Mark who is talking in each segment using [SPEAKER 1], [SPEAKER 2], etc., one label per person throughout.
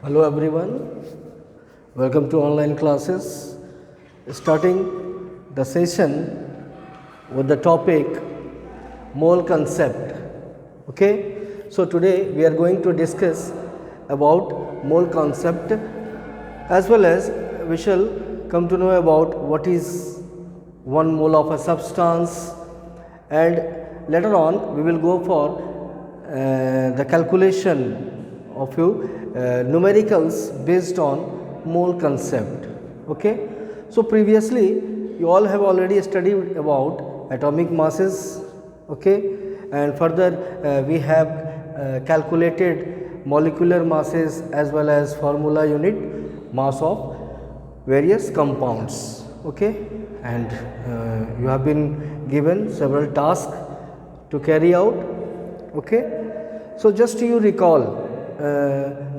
[SPEAKER 1] Hello everyone, welcome to online classes. Starting the session with the topic mole concept. Okay, so today we are going to discuss about mole concept, as well as we shall come to know about what is 1 mole of a substance, and later on we will go for the calculation of few numericals based on mole concept. Okay, so previously you all have already studied about atomic masses. Okay, and further we have calculated molecular masses as well as formula unit mass of various compounds. Okay, and you have been given several tasks to carry out. Okay, so just you recall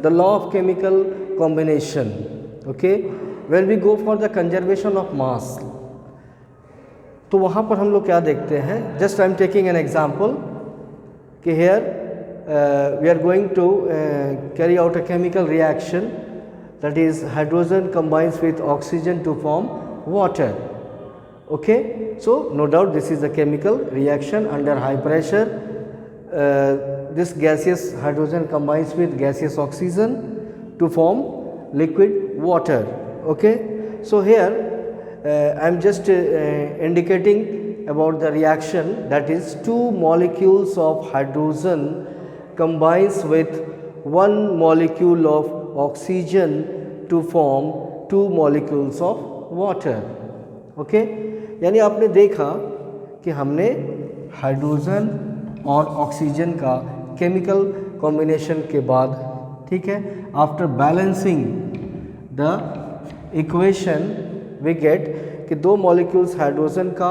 [SPEAKER 1] the law of chemical combination. Okay, when we go for the conservation of mass, तो वहाँ पर हम लोग क्या देखते हैं, just I am taking an example कि here we are going to carry out a chemical reaction, that is hydrogen combines with oxygen to form water. Okay, so no doubt this is a chemical reaction under high pressure. This gaseous hydrogen combines with gaseous oxygen to form liquid water. Okay, so here I am just indicating about the reaction, that is 2 molecules of hydrogen combines with 1 molecule of oxygen to form 2 molecules of water. Okay, यानी आपने देखा कि हमने hydrogen और oxygen का chemical combination के बाद, ठीक है, after balancing the equation we get कि 2 मॉलिक्यूल्स हाइड्रोजन का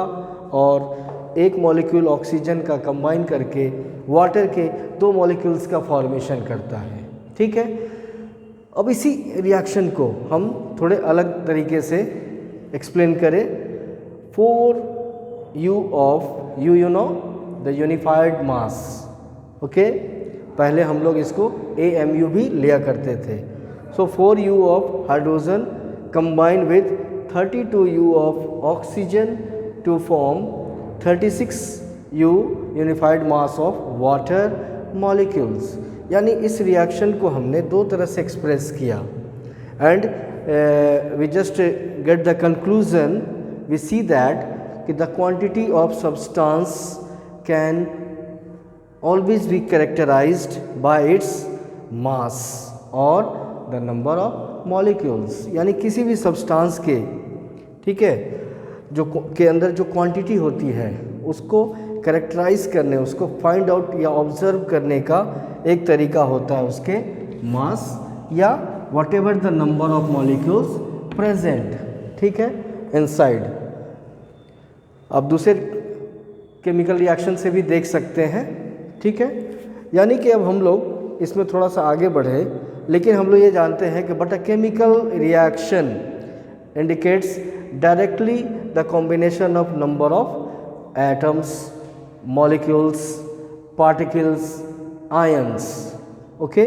[SPEAKER 1] और 1 मॉलिक्यूल ऑक्सीजन का कंबाइन करके वाटर के 2 मॉलिक्यूल्स का फॉर्मेशन करता है. ठीक है, अब इसी रिएक्शन को हम थोड़े अलग तरीके से एक्सप्लेन करें. 4u of you know the unified mass. Okay, पहले हम लोग इसको AMU भी लिया करते थे. So 4u of hydrogen combine with 32u of oxygen to form 36u unified mass of water molecules. यानी इस रिएक्शन को हमने 2 तरह से एक्सप्रेस किया, and we just get the conclusion. We see that कि the quantity of substance can always be characterized by its mass और the number of molecules. यानी किसी भी सब्सटेंस के, ठीक है, जो के अंदर जो क्वांटिटी होती है उसको कैरेक्टराइज करने, उसको फाइंड आउट या ऑब्जर्व करने का एक तरीका होता है उसके मास या what ever the number of molecules present. ठीक है, इनसाइड. आप दूसरे केमिकल रिएक्शन से भी देख सकते हैं. ठीक है, यानी कि अब हम लोग इसमें थोड़ा सा आगे बढ़े, लेकिन हम लोग ये जानते हैं कि but a chemical reaction indicates directly the combination of number of atoms, molecules, particles, ions. Okay,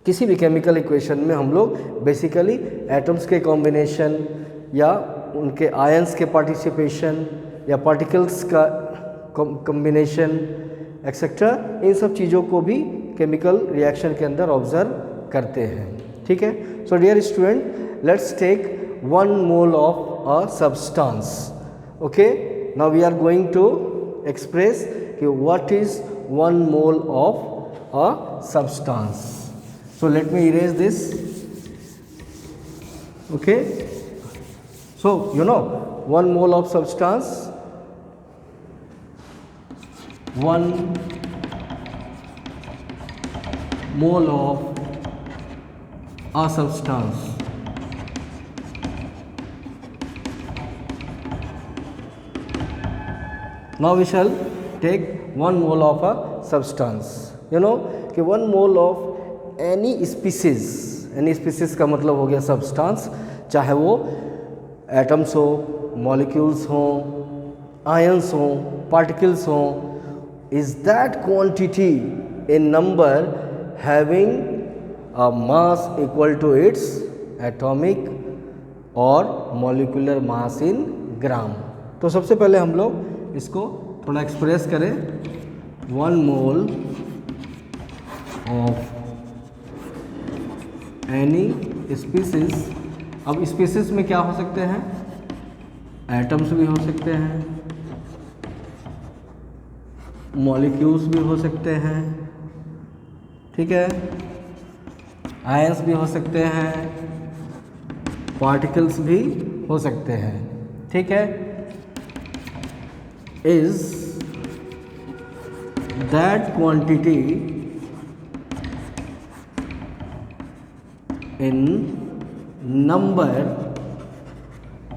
[SPEAKER 1] किसी भी केमिकल इक्वेशन में हम लोग बेसिकली एटम्स के कॉम्बिनेशन या उनके आयंस के पार्टिसिपेशन या पार्टिकल्स का कॉम्बिनेशन एक्सेट्रा, इन सब चीज़ों को भी केमिकल रिएक्शन के अंदर ऑब्जर्व करते हैं. ठीक है, so dear student, let's take 1 mole of a substance. Okay, now we are going to express कि what is 1 mole of a substance. So let me erase this. Okay, so you know 1 mole of substance, 1 mole of a substance. Now we shall take 1 mole of a substance. You know कि 1 mole of any species का मतलब हो गया substance, चाहे वो atoms हो, molecules हों, ions हों, पार्टिकल्स हों, is that quantity in number having a mass equal to its atomic और मॉलिक्यूलर मास इन ग्राम। तो सबसे पहले हम लोग इसको थोड़ा एक्सप्रेस करें। 1 मोल ऑफ एनी स्पीसीज। अब स्पीसीज में क्या हो सकते हैं? एटम्स भी हो सकते हैं, मॉलिक्यूल्स भी हो सकते हैं, ठीक है, आयंस भी हो सकते हैं, पार्टिकल्स भी हो सकते हैं, ठीक है। Is that quantity in number,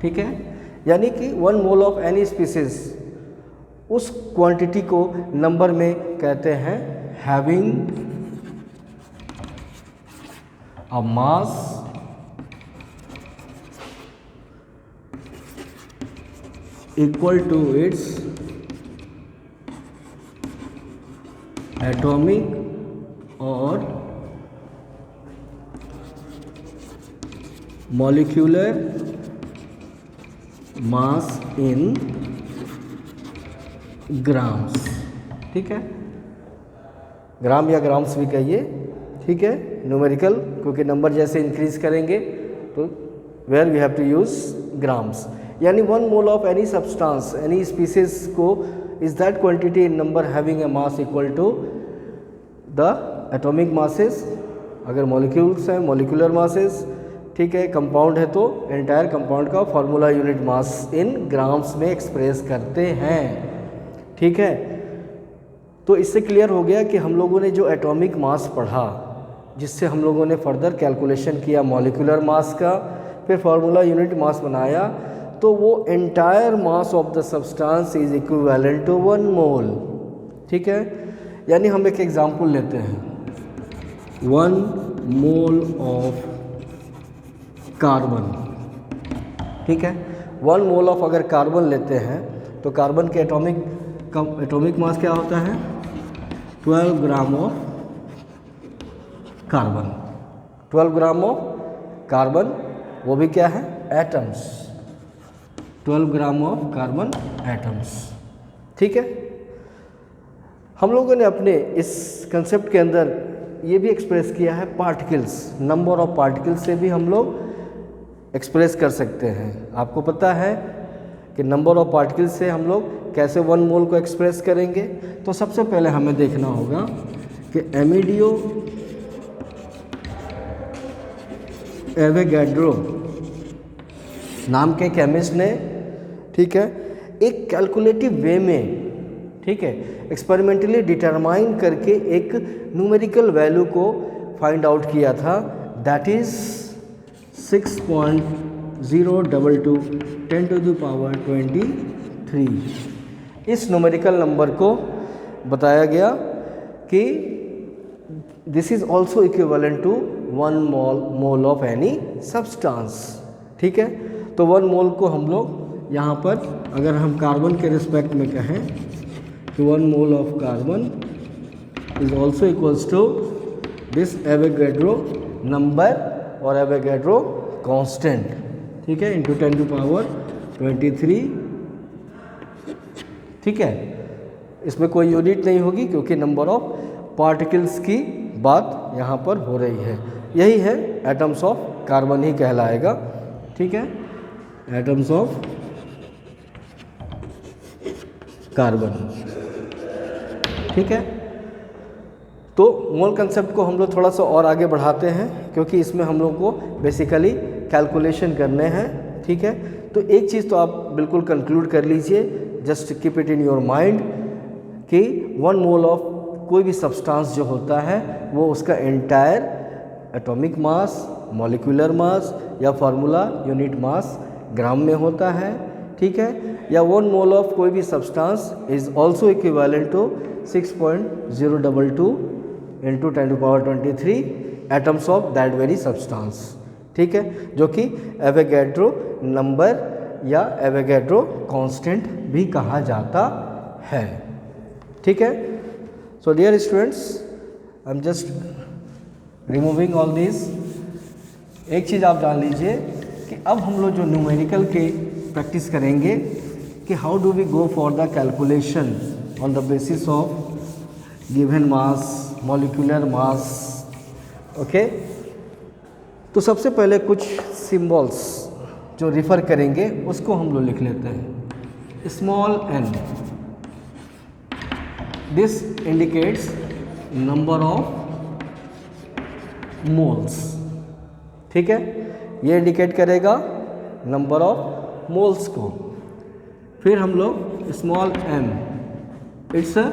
[SPEAKER 1] ठीक है, यानी कि 1 मोल ऑफ एनी स्पीसीज, उस क्वांटिटी को नंबर में कहते हैं having a mass equal to its atomic और मॉलिक्यूलर मास इन ग्राम्स, ठीक है, ग्राम या ग्राम्स भी कहिए, ठीक है, न्यूमेरिकल, क्योंकि नंबर जैसे इंक्रीज करेंगे तो where we have to use grams. यानी 1 mole of any substance any species को is that quantity in number having a mass equal to the atomic masses, अगर मॉलिक्यूल्स हैं मॉलिक्यूलर मासेस, ठीक है, कंपाउंड है तो एंटायर कंपाउंड का formula unit mass in grams में एक्सप्रेस करते हैं, ठीक है। तो इससे क्लियर हो गया कि हम लोगों ने जो एटॉमिक मास पढ़ा, जिससे हम लोगों ने फर्दर कैलकुलेशन किया मॉलिक्यूलर मास का, फिर फार्मूला यूनिट मास बनाया, तो वो entire mass of the substance is equivalent to 1 mole, ठीक है। यानी हम एक एग्जांपल लेते हैं, 1 मोल ऑफ कार्बन, ठीक है, 1 मोल ऑफ अगर कार्बन लेते हैं तो कार्बन के एटॉमिक मास क्या होता है? 12 gram of carbon, 12 gram of carbon, वो भी क्या है? Atoms, 12 gram of carbon atoms, ठीक है। हम लोगों ने अपने इस कंसेप्ट के अंदर ये भी एक्सप्रेस किया है पार्टिकल्स, नंबर ऑफ पार्टिकल्स से भी हम लोग एक्सप्रेस कर सकते हैं। आपको पता है कि नंबर ऑफ पार्टिकल्स से हम लोग कैसे 1 मोल को एक्सप्रेस करेंगे। तो सबसे पहले हमें देखना होगा कि एमिडियो एवोगाड्रो नाम के केमिस्ट ने, ठीक है, एक कैलकुलेटिव वे में, ठीक है, एक्सपेरिमेंटली डिटरमाइन करके एक न्यूमेरिकल वैल्यू को फाइंड आउट किया था, that is 6.022 10 to the power 23। इस न्यूमेरिकल नंबर को बताया गया कि this is also equivalent to 1 mole of any substance, ठीक है। तो 1 मोल को हम लोग यहाँ पर अगर हम कार्बन के रिस्पेक्ट में कहें तो 1 mole of carbon is also equals to this Avogadro number और एवोगाड्रो कांस्टेंट, ठीक है, इंटू 10 to power 23, ठीक है। इसमें कोई यूनिट नहीं होगी क्योंकि नंबर ऑफ पार्टिकल्स की बात यहाँ पर हो रही है। यही है एटम्स ऑफ कार्बन ही कहलाएगा, ठीक है, एटम्स ऑफ कार्बन, ठीक है। तो मोल कंसेप्ट को हम लोग थोड़ा सा और आगे बढ़ाते हैं क्योंकि इसमें हम लोग को बेसिकली कैलकुलेशन करने हैं, ठीक है। तो एक चीज़ तो आप बिल्कुल कंक्लूड कर लीजिए, just keep it in your mind कि 1 मोल ऑफ कोई भी सब्सटेंस जो होता है वो उसका एंटायर एटॉमिक मास, मॉलिक्यूलर मास या फार्मूला यूनिट मास ग्राम में होता है, ठीक है। या 1 मोल ऑफ कोई भी substance is also equivalent to 6.022 into 10 to power 23 atoms of that very substance, ठीक है, जो कि एवोगाड्रो नंबर या एवोगाड्रो कांस्टेंट भी कहा जाता है, ठीक है। So dear students, I am just removing all this, एक चीज़ आप जान लीजिए कि अब हम लोग जो न्यूमेरिकल के प्रैक्टिस करेंगे कि how do we go for the calculation on the basis of given mass, molecular mass. Okay, तो सबसे पहले कुछ सिंबल्स जो रिफ़र करेंगे उसको हम लोग लिख लेते हैं। Small n, this indicates number of moles. ठीक है, ये इंडिकेट करेगा नंबर ऑफ मोल्स को। फिर हम लोग small m, it's a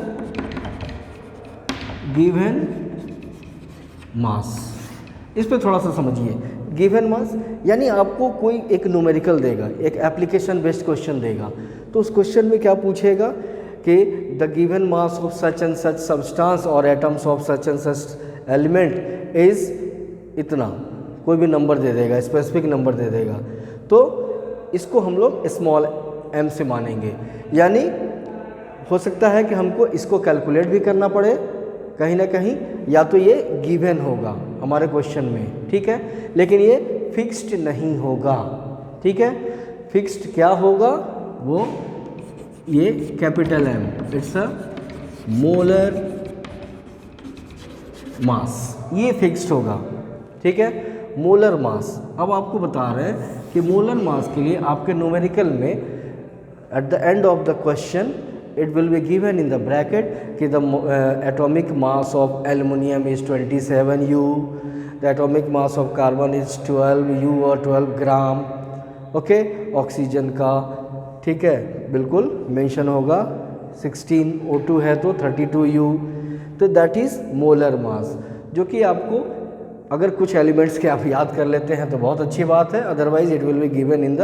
[SPEAKER 1] given mass. इस पे थोड़ा सा समझिए, गिवन मास यानी आपको कोई एक न्यूमेरिकल देगा, एक एप्लीकेशन बेस्ड क्वेश्चन देगा, तो उस क्वेश्चन में क्या पूछेगा कि the given mass of such and such substance और atoms of such and such element is इतना, कोई भी नंबर दे देगा, स्पेसिफिक नंबर दे देगा, तो इसको हम लोग स्मॉल m से मानेंगे। यानी हो सकता है कि हमको इसको कैलकुलेट भी करना पड़े कहीं ना कहीं, या तो ये गिवन होगा हमारे क्वेश्चन में, ठीक है, लेकिन ये फिक्स्ड नहीं होगा। ठीक है, फिक्स्ड क्या होगा, वो ये capital M, it's a molar mass, ये फिक्स्ड होगा। ठीक है, मोलर मास। अब आपको बता रहे हैं कि मोलर मास के लिए आपके न्यूमेरिकल में at the end of the question it will be given in the bracket कि the atomic mass of aluminium is 27 U, the atomic mass of carbon is 12 U और 12 ग्राम। ओके, ऑक्सीजन का, ठीक है, बिल्कुल मेंशन होगा, 16 O2 है तो 32 U, तो दैट इज़ मोलर मास, जो कि आपको अगर कुछ एलिमेंट्स के आप याद कर लेते हैं तो बहुत अच्छी बात है, otherwise it will be given in the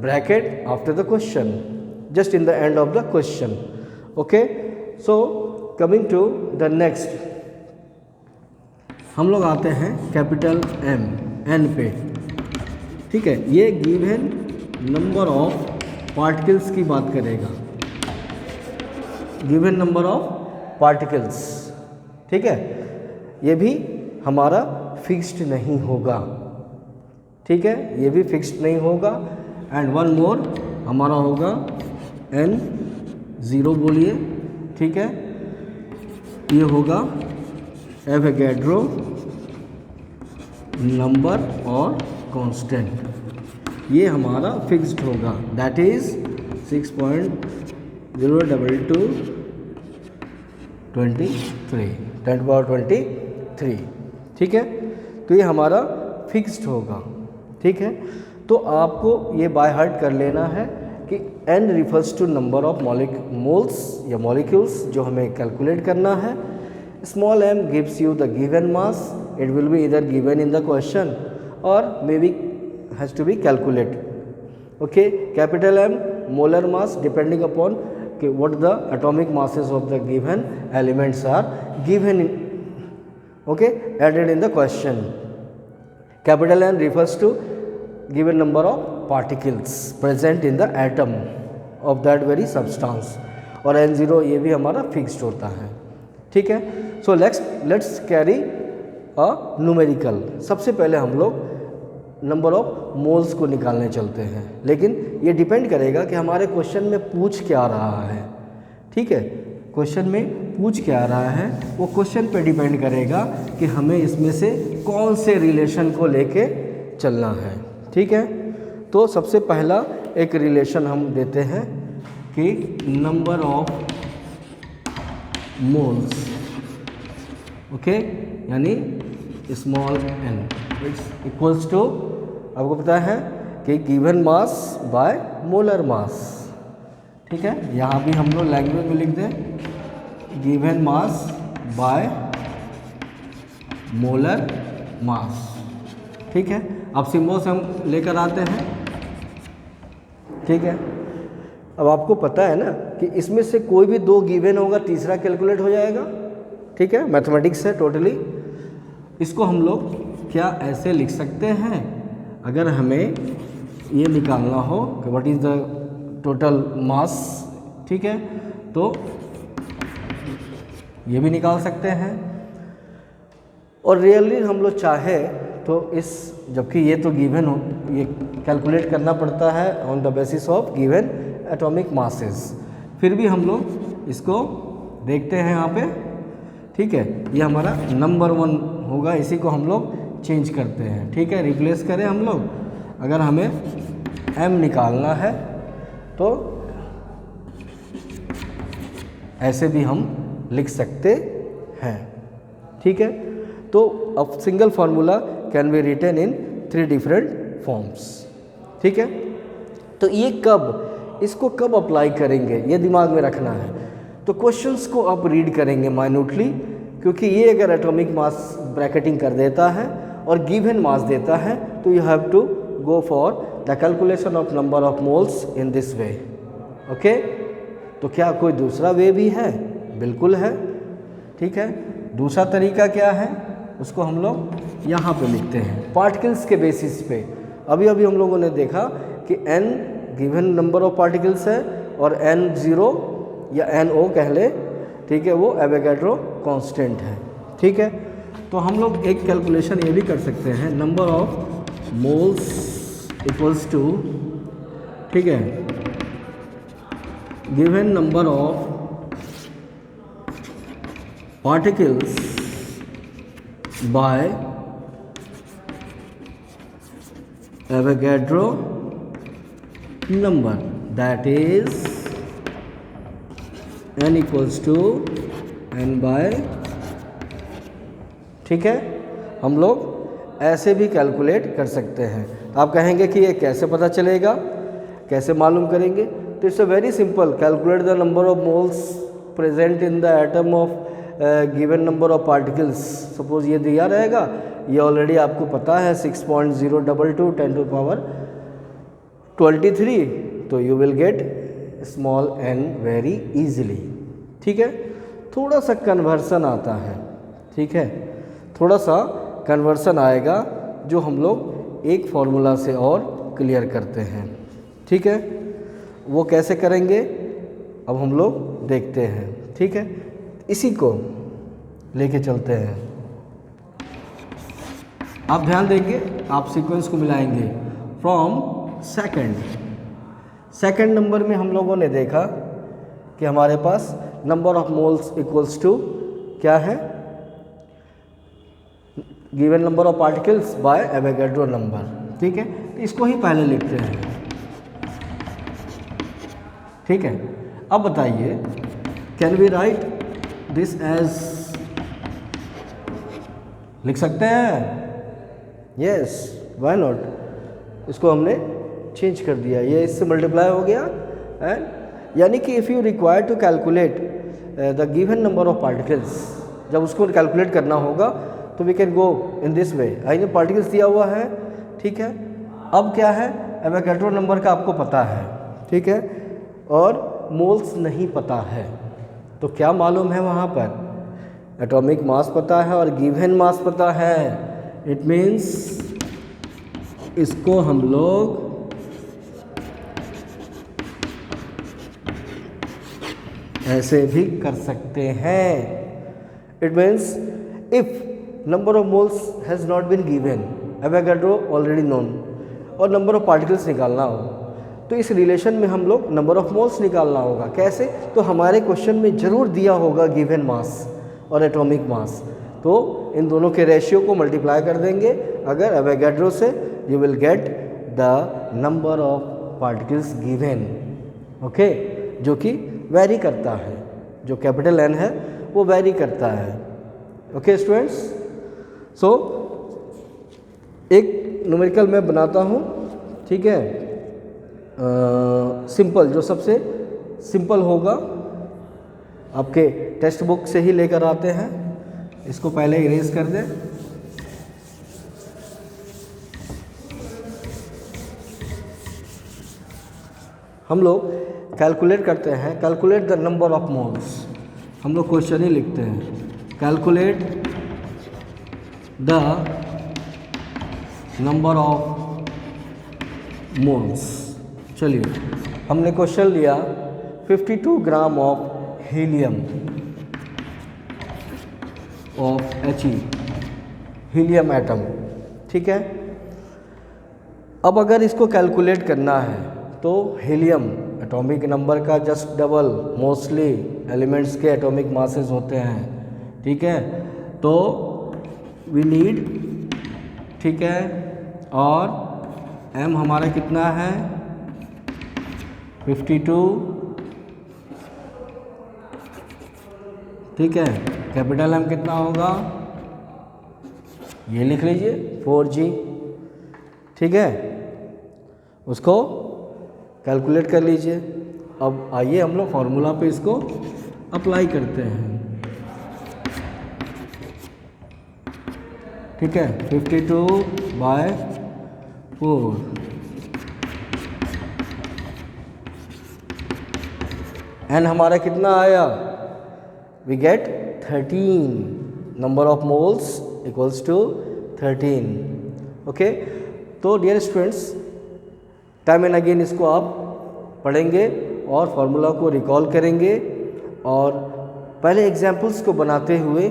[SPEAKER 1] bracket after the question, just in the end of the question. Okay, so coming to the next, हम लोग आते हैं कैपिटल M, N पे। ठीक है, ये गिवन नंबर ऑफ पार्टिकल्स की बात करेगा, गिवन नंबर ऑफ पार्टिकल्स। ठीक है, ये भी हमारा फिक्स्ड नहीं होगा। ठीक है, ये भी फिक्स्ड नहीं होगा। एंड वन मोर हमारा होगा N0 बोलिए, ठीक है, ये होगा एवोगैड्रो नंबर और कांस्टेंट, ये हमारा फिक्स्ड होगा, दैट इज 6.02223। ठीक है, तो ये हमारा फिक्स्ड होगा। ठीक है, तो आपको ये बाय हार्ट कर लेना है कि n refers to number of moles या मॉलिक्यूल्स जो हमें कैलकुलेट करना है। Small m gives you the given mass, it will be इधर गिवन इन द क्वेश्चन और may be has to be calculate. Okay, capital M molar mass depending upon कि what the atomic masses of the given elements are given in, okay, added in the question. Capital N refers to given number of particles present in the atom of that very substance, और N0 ये भी हमारा fixed होता है। ठीक है, so let's carry a numerical. सबसे पहले हम लोग नंबर ऑफ मोल्स को निकालने चलते हैं, लेकिन ये डिपेंड करेगा कि हमारे क्वेश्चन में पूछ क्या रहा है। ठीक है, क्वेश्चन में पूछ क्या रहा है वो क्वेश्चन पे डिपेंड करेगा कि हमें इसमें से कौन से रिलेशन को लेके चलना है। ठीक है, तो सबसे पहला एक रिलेशन हम देते हैं कि नंबर ऑफ मोल्स, ओके, यानी small n it's equals to, आपको पता है कि given mass by molar mass. ठीक है, यहाँ भी हम लोग लैंग्वेज में लिख दें given mass by molar mass. ठीक है, अब सिम्बल्स हम लेकर आते हैं। ठीक है, अब आपको पता है ना कि इसमें से कोई भी दो गिवन होगा, तीसरा कैलकुलेट हो जाएगा। ठीक है, मैथमेटिक्स है टोटली। इसको हम लोग क्या ऐसे लिख सकते हैं, अगर हमें ये निकालना हो कि what is the total mass, ठीक है, तो ये भी निकाल सकते हैं। और रियली हम लोग चाहे तो इस, जबकि ये तो गिवन हो, ये कैलकुलेट करना पड़ता है on the basis of given atomic masses, फिर भी हम लोग इसको देखते हैं यहाँ पे, ठीक है। ये हमारा नंबर 1 होगा, इसी को हम लोग चेंज करते हैं, ठीक है। रिप्लेस करें हम लोग, अगर हमें m निकालना है तो ऐसे भी हम लिख सकते हैं, ठीक है। तो अब single formula can be written in 3 different forms, ठीक है। तो ये कब, इसको कब अप्लाई करेंगे ये दिमाग में रखना है। तो क्वेश्चंस को आप रीड करेंगे माइन्यूटली, क्योंकि ये अगर एटॉमिक मास ब्रैकेटिंग कर देता है और गिवन मास देता है तो you have to go for the calculation of number of moles in this way, okay. तो क्या कोई दूसरा वे भी है? बिल्कुल है, ठीक है। दूसरा तरीका क्या है, उसको हम लोग यहाँ पे लिखते हैं पार्टिकल्स के बेसिस पे। अभी अभी हम लोगों ने देखा कि n given number of particles है और n0 या NO कह ले, ठीक है, वो एवोगाड्रो कांस्टेंट है, ठीक है। तो हम लोग एक कैलकुलेशन ये भी कर सकते हैं, number of moles equals to, ठीक है, given number of particles by Avogadro number, that is n equals to n by, ठीक है। हम लोग ऐसे भी कैलकुलेट कर सकते हैं। आप कहेंगे कि ये कैसे पता चलेगा, कैसे मालूम करेंगे? तो it's a very simple, calculate the number of moles present in the atom of given number of particles. Suppose ये दिया रहेगा, ये ऑलरेडी आपको पता है 6.022 10 टू पावर 23, तो you will get small n very easily, ठीक है। थोड़ा सा कन्वर्सन आता है, ठीक है, थोड़ा सा कन्वर्सन आएगा जो हम लोग एक फॉर्मूला से और क्लियर करते हैं, ठीक है। वो कैसे करेंगे अब हम लोग देखते हैं, ठीक है। इसी को लेके चलते हैं, आप ध्यान देंगे, आप सीक्वेंस को मिलाएंगे फ्रॉम सेकंड नंबर में हम लोगों ने देखा कि हमारे पास number of moles equals to क्या है, given number of particles by Avogadro number, ठीक है। तो इसको ही पहले लिखते हैं, ठीक है। अब बताइए, can we write this as, लिख सकते हैं? Yes, why not. इसको हमने चेंज कर दिया, ये इससे मल्टीप्लाई हो गया, एंड यानी कि if you require to calculate the given number of particles, जब उसको कैलकुलेट करना होगा तो we can go in this way. आइए, पार्टिकल्स दिया हुआ है, ठीक है। अब क्या है, एवोगाड्रो नंबर का आपको पता है, ठीक है, और मोल्स नहीं पता है, तो क्या मालूम है वहाँ पर? एटॉमिक मास पता है और गिवन मास पता है। इट मीन्स इसको हम लोग ऐसे भी कर सकते हैं। It means if number of moles has not been given, Avogadro already known, और नंबर ऑफ पार्टिकल्स निकालना हो, तो इस रिलेशन में हम लोग नंबर ऑफ मोल्स निकालना होगा। कैसे? तो हमारे क्वेश्चन में ज़रूर दिया होगा गिवन मास और एटॉमिक मास, तो इन दोनों के रेशियो को मल्टीप्लाई कर देंगे अगर एवोगाड्रो से, you will get the number of particles given, okay, जो कि वेरी करता है, जो कैपिटल N है वो वेरी करता है, ओके स्टूडेंट्स। सो एक न्यूमेरिकल मैं बनाता हूँ, ठीक है, सिंपल, जो सबसे सिंपल होगा, आपके टेक्स्ट बुक से ही लेकर आते हैं। इसको पहले इरेज कर दें। हम लोग कैलकुलेट करते हैं, calculate the number of moles, हम लोग क्वेश्चन ही लिखते हैं, calculate the number of moles. चलिए, हमने क्वेश्चन लिया 52 gram of helium of He helium atom, ठीक है। अब अगर इसको कैलकुलेट करना है तो हीलियम एटॉमिक नंबर का जस्ट डबल मोस्टली एलिमेंट्स के एटॉमिक मासेस होते हैं, ठीक है। तो वी नीड, ठीक है, और m हमारा कितना है 52, ठीक है। कैपिटल M कितना होगा, ये लिख लीजिए 4G, ठीक है। उसको कैलकुलेट कर लीजिए। अब आइए हम लोग फॉर्मूला पे इसको अप्लाई करते हैं, ठीक है। 52/4 एन हमारा कितना आया, we get 13, number of moles equals to 13, okay. तो dear students, time and again इसको आप पढ़ेंगे और फार्मूला को रिकॉल करेंगे और पहले एग्जाम्पल्स को बनाते हुए,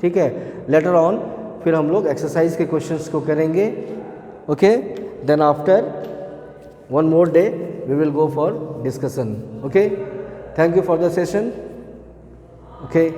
[SPEAKER 1] ठीक है। लेटर ऑन फिर हम लोग एक्सरसाइज के क्वेश्चंस को करेंगे, okay. Then after one more day we will go for discussion, okay. Thank you for the session, okay.